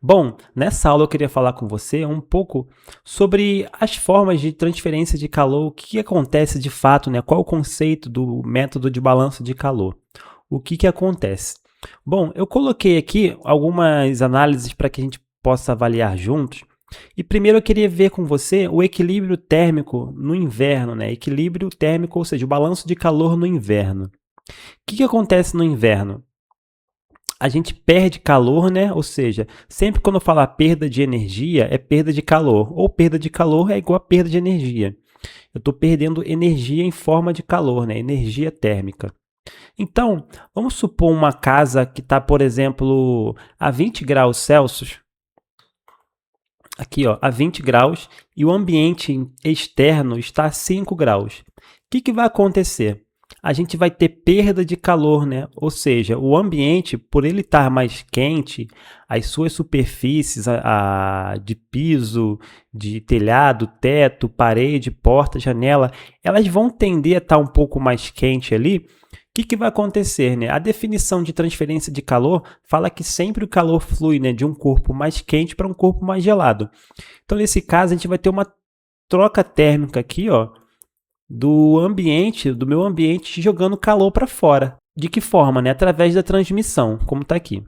Bom, nessa aula eu queria falar com você um pouco sobre as formas de transferência de calor, o que acontece de fato, né? Qual o conceito do método de balanço de calor? O que acontece? Bom, eu coloquei aqui algumas análises para que a gente possa avaliar juntos. E primeiro eu queria ver com você o equilíbrio térmico no inverno, né? Equilíbrio térmico, ou seja, o balanço de calor no inverno. O que acontece no inverno? A gente perde calor, né? Ou seja, sempre quando eu falar perda de energia, é perda de calor. Ou perda de calor é igual a perda de energia. Eu estou perdendo energia em forma de calor, né? Energia térmica. Então, vamos supor uma casa que está, por exemplo, a 20 graus Celsius. Aqui, ó, a 20 graus. E o ambiente externo está a 5 graus. O que vai acontecer? A gente vai ter perda de calor, né? Ou seja, o ambiente, por ele estar mais quente, as suas superfícies de piso, de telhado, teto, parede, porta, janela, elas vão tender a estar um pouco mais quente ali. O que vai acontecer, né? A definição de transferência de calor fala que sempre o calor flui, né, de um corpo mais quente para um corpo mais gelado. Então, nesse caso, a gente vai ter uma troca térmica aqui, ó, do ambiente, do meu ambiente, jogando calor para fora. De que forma? Né? Através da transmissão, como está aqui.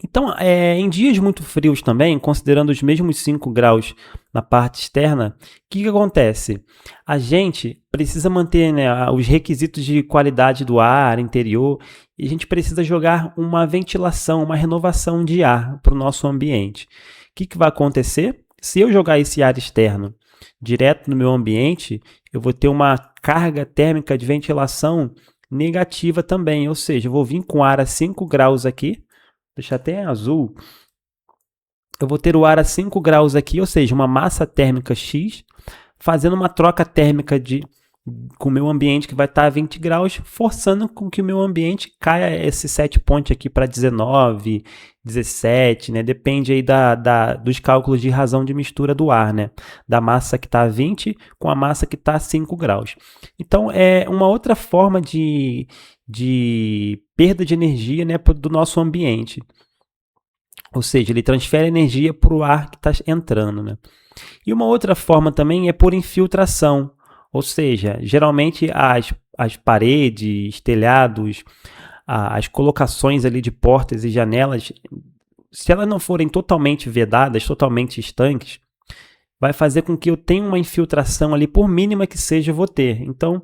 Então, em dias muito frios também, considerando os mesmos 5 graus na parte externa, o que acontece? A gente precisa manter, né, os requisitos de qualidade do ar interior e a gente precisa jogar uma ventilação, uma renovação de ar para o nosso ambiente. O que vai acontecer? Se eu jogar esse ar externo direto no meu ambiente, eu vou ter uma carga térmica de ventilação negativa também, ou seja, eu vou vir com ar a 5 graus aqui, deixar até azul, eu vou ter o ar a 5 graus aqui, ou seja, uma massa térmica X, fazendo uma troca térmica com o meu ambiente que vai estar a 20 graus, forçando com que o meu ambiente caia esse set point aqui para 19, 17, né? Depende aí dos cálculos de razão de mistura do ar, né? Da massa que está a 20 com a massa que está a 5 graus. Então, é uma outra forma de perda de energia, né, do nosso ambiente. Ou seja, ele transfere energia para o ar que está entrando, né? E uma outra forma também é por infiltração. Ou seja, geralmente as paredes, telhados, as colocações ali de portas e janelas, se elas não forem totalmente vedadas, totalmente estanques, vai fazer com que eu tenha uma infiltração ali, por mínima que seja, eu vou ter. Então,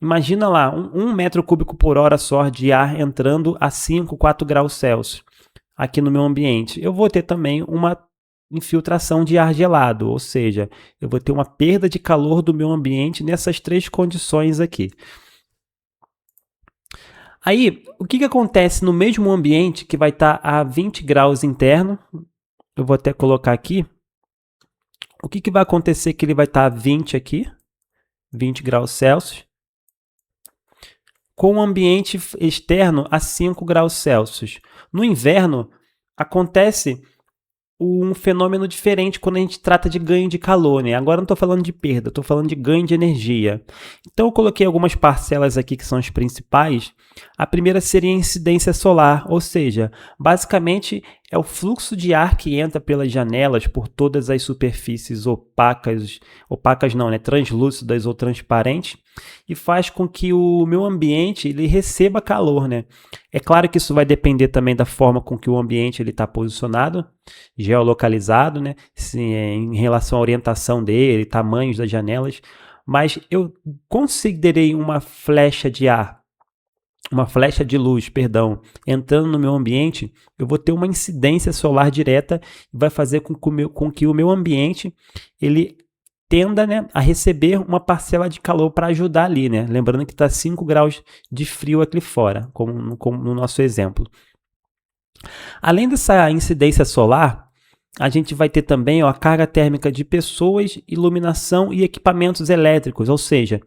imagina lá, 1 metro cúbico por hora só de ar entrando a 5, 4 graus Celsius aqui no meu ambiente. Eu vou ter também uma infiltração de ar gelado, ou seja, eu vou ter uma perda de calor do meu ambiente nessas 3 condições aqui. Aí, o que acontece no mesmo ambiente que vai estar a 20 graus interno? Eu vou até colocar aqui. O que vai acontecer que ele vai estar a 20 aqui, 20 graus Celsius, com o ambiente externo a 5 graus Celsius. No inverno, acontece um fenômeno diferente quando a gente trata de ganho de calor, né? Agora não estou falando de perda, estou falando de ganho de energia. Então eu coloquei algumas parcelas aqui que são as principais. A primeira seria a incidência solar, ou seja, basicamente é o fluxo de ar que entra pelas janelas, por todas as superfícies opacas não, né? Translúcidas ou transparentes, e faz com que o meu ambiente ele receba calor, né? É claro que isso vai depender também da forma com que o ambiente está posicionado, geolocalizado, né? Em relação à orientação dele, tamanhos das janelas, mas eu considerei uma flecha de luz, perdão, entrando no meu ambiente, eu vou ter uma incidência solar direta e vai fazer com que o meu ambiente ele tenda, né, a receber uma parcela de calor para ajudar ali, né? Lembrando que está 5 graus de frio aqui fora, como no nosso exemplo. Além dessa incidência solar, a gente vai ter também, ó, a carga térmica de pessoas, iluminação e equipamentos elétricos, ou seja,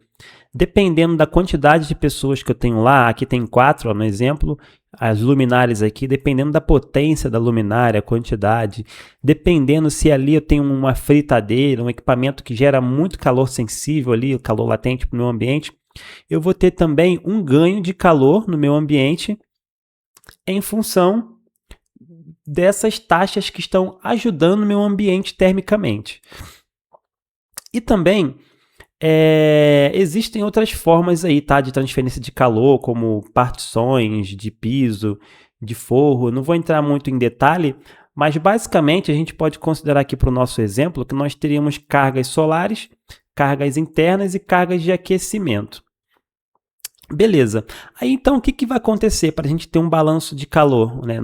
dependendo da quantidade de pessoas que eu tenho lá, aqui tem 4, ó, no exemplo, as luminárias aqui, dependendo da potência da luminária, a quantidade, dependendo se ali eu tenho uma fritadeira, um equipamento que gera muito calor sensível ali, calor latente para o meu ambiente, eu vou ter também um ganho de calor no meu ambiente em função dessas taxas que estão ajudando o meu ambiente termicamente. E também existem outras formas aí, tá, de transferência de calor, como partições de piso, de forro. Não vou entrar muito em detalhe, mas basicamente a gente pode considerar aqui para o nosso exemplo que nós teríamos cargas solares, cargas internas e cargas de aquecimento. Beleza. Aí então o que vai acontecer para a gente ter um balanço de calor, né,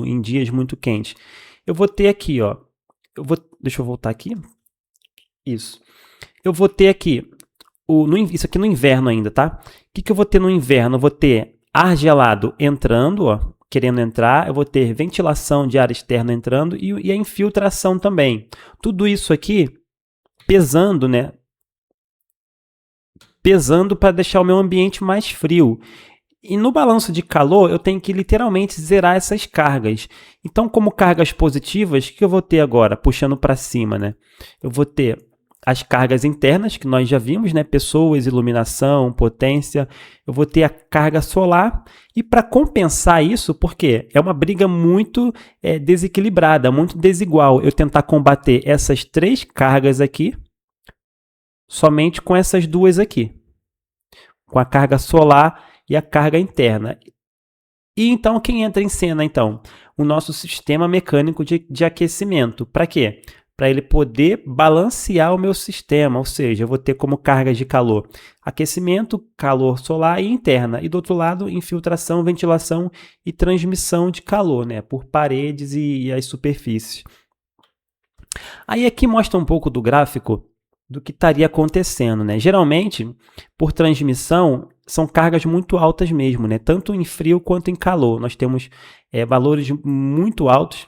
em dias muito quentes? Eu vou ter aqui, ó, deixa eu voltar aqui. Isso. Eu vou ter aqui, isso aqui no inverno ainda, tá? O que eu vou ter no inverno? Eu vou ter ar gelado entrando, ó, querendo entrar, eu vou ter ventilação de ar externo entrando e a infiltração também. Tudo isso aqui pesando, né? Pesando para deixar o meu ambiente mais frio. E no balanço de calor, eu tenho que literalmente zerar essas cargas. Então, como cargas positivas, o que eu vou ter agora? Puxando para cima, né? Eu vou ter as cargas internas, que nós já vimos, né? Pessoas, iluminação, potência. Eu vou ter a carga solar. E para compensar isso, porque é uma briga muito desequilibrada, muito desigual, eu tentar combater essas três cargas aqui, somente com essas duas aqui, com a carga solar e a carga interna. E então quem entra em cena então? O nosso sistema mecânico de aquecimento. Para quê? Para ele poder balancear o meu sistema, ou seja, eu vou ter como cargas de calor aquecimento, calor solar e interna. E do outro lado, infiltração, ventilação e transmissão de calor, né, por paredes e as superfícies. Aí aqui mostra um pouco do gráfico do que estaria acontecendo, né? Geralmente, por transmissão, são cargas muito altas mesmo, né? Tanto em frio quanto em calor. Nós temos valores muito altos.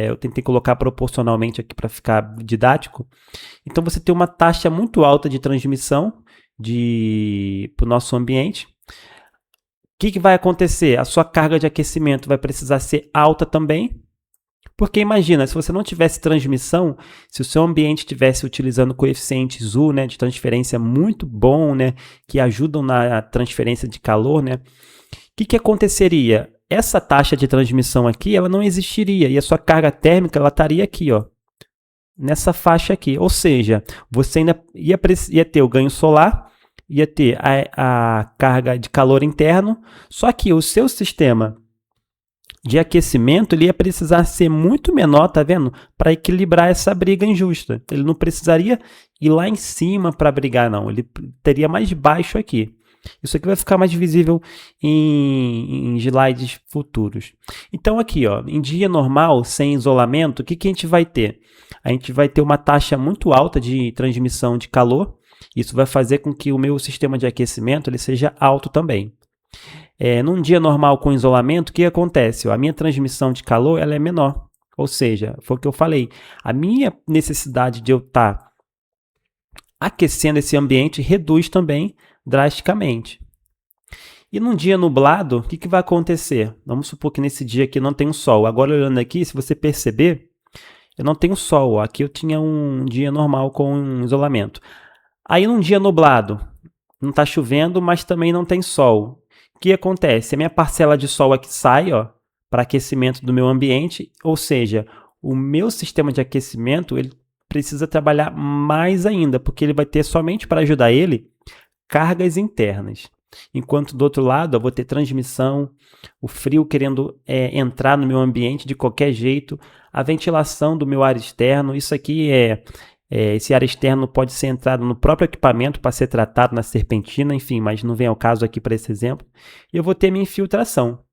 Eu tentei colocar proporcionalmente aqui para ficar didático. Então, você tem uma taxa muito alta de transmissão para o nosso ambiente. O que vai acontecer? A sua carga de aquecimento vai precisar ser alta também. Porque imagina, se você não tivesse transmissão, se o seu ambiente estivesse utilizando coeficientes U, né, de transferência muito bom, né, que ajudam na transferência de calor, né, o que aconteceria? Essa taxa de transmissão aqui, ela não existiria e a sua carga térmica ela estaria aqui, ó, nessa faixa aqui. Ou seja, você ainda ia ter o ganho solar, ia ter a carga de calor interno, só que o seu sistema de aquecimento, ele ia precisar ser muito menor, tá vendo? Para equilibrar essa briga injusta. Ele não precisaria ir lá em cima para brigar, não. Ele teria mais baixo aqui. Isso aqui vai ficar mais visível em slides futuros. Então aqui, ó, em dia normal, sem isolamento, o que a gente vai ter? A gente vai ter uma taxa muito alta de transmissão de calor. Isso vai fazer com que o meu sistema de aquecimento ele seja alto também. Num dia normal com isolamento, o que acontece? A minha transmissão de calor ela é menor. Ou seja, foi o que eu falei. A minha necessidade de eu estar aquecendo esse ambiente reduz também drasticamente. E num dia nublado, o que vai acontecer? Vamos supor que nesse dia aqui não tem um sol. Agora olhando aqui, se você perceber, eu não tenho sol. Aqui eu tinha um dia normal com isolamento. Aí num dia nublado, não está chovendo, mas também não tem sol. O que acontece? A minha parcela de sol aqui sai para aquecimento do meu ambiente, ou seja, o meu sistema de aquecimento ele precisa trabalhar mais ainda, porque ele vai ter somente para ajudar ele cargas internas. Enquanto do outro lado eu vou ter transmissão, o frio querendo entrar no meu ambiente de qualquer jeito, a ventilação do meu ar externo, isso aqui esse ar externo pode ser entrado no próprio equipamento para ser tratado na serpentina, enfim, mas não vem ao caso aqui para esse exemplo. E eu vou ter minha infiltração.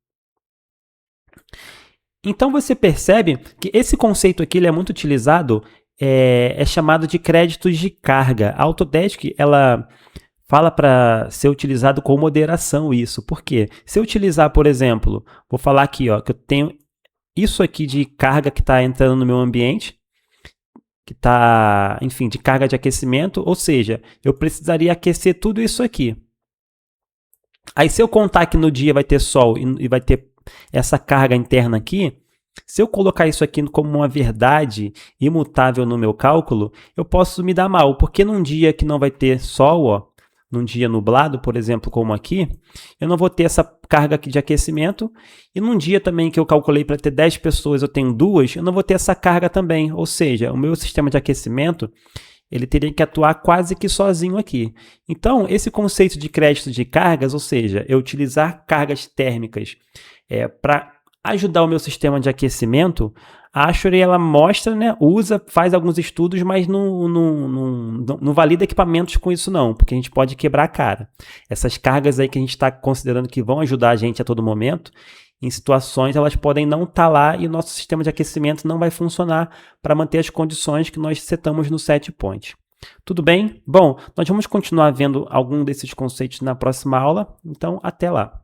Então você percebe que esse conceito aqui ele é muito utilizado, é chamado de créditos de carga. A Autodesk ela fala para ser utilizado com moderação isso. Por quê? Se eu utilizar, por exemplo, vou falar aqui que eu tenho isso aqui de carga que está entrando no meu ambiente, que está, enfim, de carga de aquecimento, ou seja, eu precisaria aquecer tudo isso aqui. Aí se eu contar que no dia vai ter sol e vai ter essa carga interna aqui, se eu colocar isso aqui como uma verdade imutável no meu cálculo, eu posso me dar mal, porque num dia que não vai ter sol, num dia nublado, por exemplo, como aqui, eu não vou ter essa carga aqui de aquecimento, e num dia também que eu calculei para ter 10 pessoas, eu tenho 2, eu não vou ter essa carga também, ou seja, o meu sistema de aquecimento, ele teria que atuar quase que sozinho aqui. Então, esse conceito de crédito de cargas, ou seja, eu utilizar cargas térmicas para ajudar o meu sistema de aquecimento, a Ashore ela mostra, né, usa, faz alguns estudos, mas não valida equipamentos com isso não, porque a gente pode quebrar a cara. Essas cargas aí que a gente está considerando que vão ajudar a gente a todo momento, em situações elas podem não estar lá e o nosso sistema de aquecimento não vai funcionar para manter as condições que nós setamos no set point. Tudo bem? Bom, nós vamos continuar vendo algum desses conceitos na próxima aula, então até lá.